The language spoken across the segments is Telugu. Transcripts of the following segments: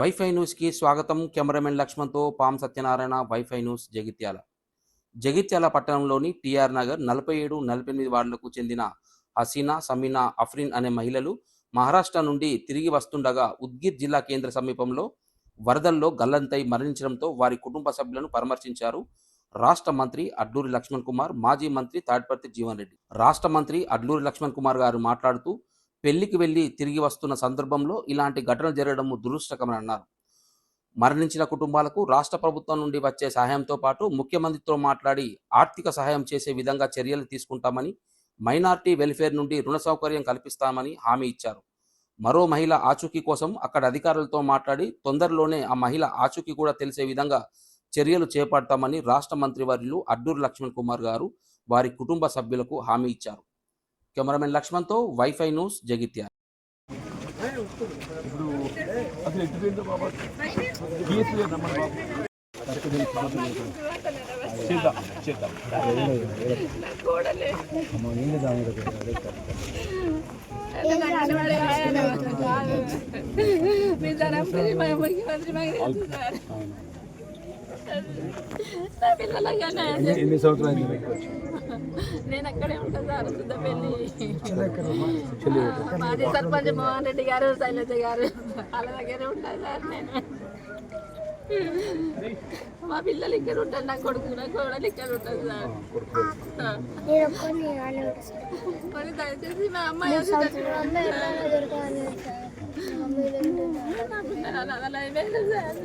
వైఫై న్యూస్కి స్వాగతం. కెమెరామెన్ లక్ష్మణ్తో పాం సత్యనారాయణ. WiFi News Jagtial. జగిత్యాల పట్టణంలోని టీఆర్ నగర్ 47, 48 వార్డులకు చెందిన హసీనా, సమీనా, అఫ్రిన్ అనే మహిళలు మహారాష్ట్ర నుండి తిరిగి వస్తుండగా ఉద్గిర్ జిల్లా కేంద్ర సమీపంలో వరదల్లో గల్లంతై మరణించడంతో వారి కుటుంబ సభ్యులను పరామర్శించారు రాష్ట్ర మంత్రి అడ్లూరి లక్ష్మణ్ కుమార్, మాజీ మంత్రి తాడిపత్రి జీవన్ రెడ్డి. రాష్ట్ర మంత్రి అడ్లూరి లక్ష్మణ్ కుమార్ గారు మాట్లాడుతూ, పెళ్లికి వెళ్లి తిరిగి వస్తున్న సందర్భంలో ఇలాంటి ఘటనలు జరగడం దురదృష్టకరమని అన్నారు. మరణించిన కుటుంబాలకు రాష్ట్ర ప్రభుత్వం నుండి వచ్చే సహాయంతో పాటు ముఖ్యమంత్రితో మాట్లాడి ఆర్థిక సహాయం చేసే విధంగా చర్యలు తీసుకుంటామని, మైనార్టీ వెల్ఫేర్ నుండి రుణ సౌకర్యం కల్పిస్తామని హామీ ఇచ్చారు. మరో మహిళ ఆచూకీ కోసం అక్కడ అధికారులతో మాట్లాడి తొందరలోనే ఆ మహిళ ఆచూకీ కూడా తెలిసే విధంగా చర్యలు చేపడతామని రాష్ట్ర మంత్రివర్యులు అడ్లూరి లక్ష్మణ్ కుమార్ గారు వారి కుటుంబ సభ్యులకు హామీ ఇచ్చారు. కెమెరామెన్ లక్ష్మణ్తో వైఫై న్యూస్ జగిత్యాల. ఎన్ని సంవత్సరాలు నేను అక్కడే ఉంటాను సార్. పెళ్లి మాజీ సర్పంచ్ మోహన్ రెడ్డి గారు, శైలజ గారు వాళ్ళ దగ్గరే ఉంటాను సార్. నేను మా పిల్లలు ఇక్కడ ఉంటారు, నా కొడుకు నా కోడలు ఇక్కడ ఉంటుంది సార్. మరి దయచేసి మా అమ్మాయి అలా అయిపోయింది సార్.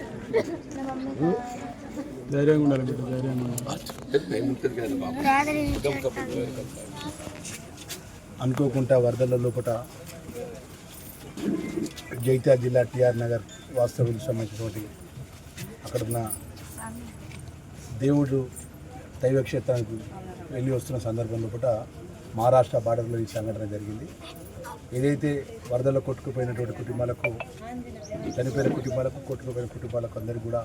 ధైర్యంగా ఉండాలి బిడ్డ, ధైర్యంగా. అనుకోకుండా వరదల లోపల జగిత్యాల జిల్లా టీఆర్ నగర్ వాస్తవులకు సంబంధించినటువంటి అక్కడున్న దేవుడు దైవక్షేత్రానికి వెళ్ళి వస్తున్న సందర్భం లోపల మహారాష్ట్ర బార్డర్లో ఈ సంఘటన జరిగింది. ఏదైతే వరదల్లో కొట్టుకుపోయినటువంటి కుటుంబాలకు, చనిపోయిన కుటుంబాలకు, కొట్టుకుపోయిన కుటుంబాలకు అందరికీ కూడా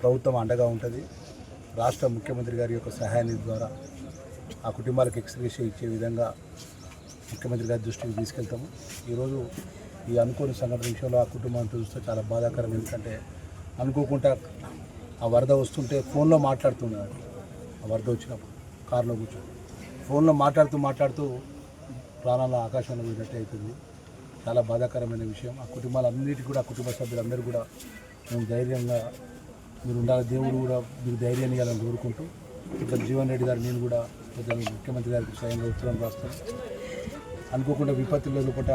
ప్రభుత్వం అండగా ఉంటుంది. రాష్ట్ర ముఖ్యమంత్రి గారి యొక్క సహాయాన్ని ద్వారా ఆ కుటుంబాలకు ఎక్స్గ్రేషియా ఇచ్చే విధంగా ముఖ్యమంత్రి గారి దృష్టికి తీసుకెళ్తాము. ఈరోజు ఈ అనుకోని సంఘటన విషయంలో ఆ కుటుంబాన్ని చూస్తే చాలా బాధాకరం. ఎందుకంటే అనుకోకుండా ఆ వరద వస్తుంటే ఫోన్లో మాట్లాడుతున్నారు. ఆ వరద వచ్చినప్పుడు కారులో కూర్చొని ఫోన్లో మాట్లాడుతూ ప్రాణాల ఆకాశంలో పోయినట్టు అవుతుంది. చాలా బాధాకరమైన విషయం. ఆ కుటుంబాలన్నిటికీ కూడా, ఆ కుటుంబ సభ్యులందరూ కూడా మేము ధైర్యంగా మీరు ఉండాలి, దేవుడు కూడా మీరు ధైర్యాన్ని ఇవ్వాలని కోరుకుంటూ, ఇక్కడ జీవన్ రెడ్డి గారు నేను కూడా ముఖ్యమంత్రి గారికి స్వయంగా ఉత్తరం రాస్తాను. అనుకోకుండా విపత్తుల్లో లోపల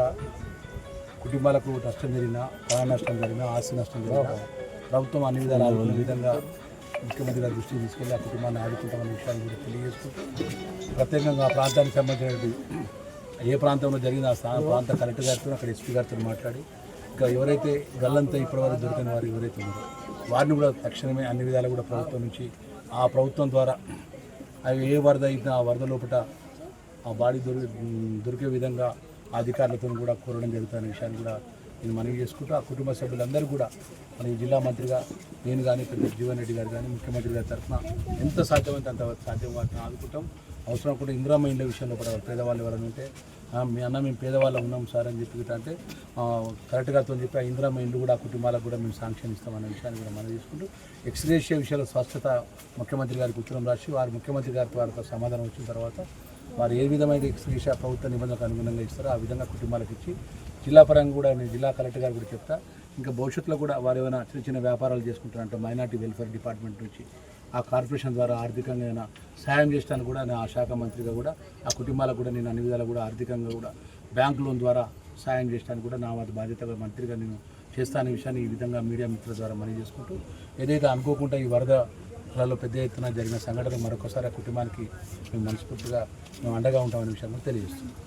కుటుంబాలకు నష్టం జరిగినా, ప్రాణ నష్టం జరిగినా, ఆస్తి నష్టం జరిగినా ప్రభుత్వం అన్ని విధాలు ఆదుకునే విధంగా ముఖ్యమంత్రి గారి దృష్టికి తీసుకెళ్ళి ఆ కుటుంబాన్ని ఆదుకుంటామనే విషయాన్ని కూడా తెలియజేసుకుంటూ, ప్రత్యేకంగా ఆ ప్రాంతానికి సంబంధించినటువంటి ఏ ప్రాంతంలో జరిగిన ఆ ప్రాంత కలెక్టర్ గారితో, అక్కడ ఎస్పీ గారితో మాట్లాడి ఇంకా ఎవరైతే గల్లంతా ఇప్పటివరకు దొరికిన వారు ఎవరైతే ఉన్నారో వారిని కూడా తక్షణమే అన్ని విధాలు కూడా ప్రభుత్వం నుంచి, ఆ ప్రభుత్వం ద్వారా అవి ఏ వరద అయినా ఆ వరద లోపల ఆ బాడీ దొరికే విధంగా అధికారులతో కూడా కోరడం జరుగుతున్న విషయాన్ని కూడా నేను మనవి చేసుకుంటూ, ఆ కుటుంబ సభ్యులందరూ కూడా మన ఈ జిల్లా మంత్రిగా నేను కానీ, పెద్ద జీవన్ రెడ్డి గారు కానీ, ముఖ్యమంత్రి గారి తరఫున ఎంత సాధ్యమైతే అంత సాధ్యం వాటిని ఆదుకుంటాం. అవసరం కూడా ఇందిరమ్మ ఇండ్ల విషయంలో కూడా పేదవాళ్ళు ఎవరైనా ఉంటే, మీ అన్న మేము పేదవాళ్ళం ఉన్నాం సార్ అని చెప్పి అంటే కరెక్ట్ గారితో చెప్పి ఆ ఇందిరమ్మ ఇండ్లు కూడా ఆ కుటుంబాలకు కూడా మేము శాంక్షన్ ఇస్తామనే విషయాన్ని కూడా మనం తీసుకుంటూ, ఎక్స్గ్రేషియా విషయాల స్పష్టత ముఖ్యమంత్రి గారికి ఉత్తరం రాసి వారు ముఖ్యమంత్రి గారికి వారితో సమాధానం వచ్చిన తర్వాత వారు ఏ విధమైన ఎక్స్గ్రేషియా ప్రభుత్వ నిబంధనలకు అనుగుణంగా ఇస్తారో ఆ విధంగా కుటుంబాలకు ఇచ్చి, జిల్లా పరంగా కూడా నేను జిల్లా కలెక్టర్ గారు కూడా చెప్తా, ఇంకా భవిష్యత్తులో కూడా వారు ఏమైనా చిన్న చిన్న వ్యాపారాలు చేసుకుంటారంటే మైనార్టీ వెల్ఫేర్ డిపార్ట్మెంట్ నుంచి ఆ కార్పొరేషన్ ద్వారా ఆర్థికంగా ఏమైనా సాయం చేయడానికి కూడా నేను ఆ శాఖ మంత్రిగా కూడా ఆ కుటుంబాలకు కూడా నేను అన్ని విధాలు కూడా ఆర్థికంగా కూడా బ్యాంక్ లోన్ ద్వారా సాయం చేయడానికి కూడా నా బాధ్యతగా మంత్రిగా నేను చేస్తానే విషయాన్ని ఈ విధంగా మీడియా మిత్రుల ద్వారా మనవి చేసుకుంటూ, ఏదైతే అనుకోకుండా ఈ వరదలలో పెద్ద ఎత్తున జరిగిన సంఘటన మరొకసారి ఆ కుటుంబానికి మేము మనస్ఫూర్తిగా మేము అండగా ఉంటామనే విషయాన్ని తెలియజేస్తున్నాం.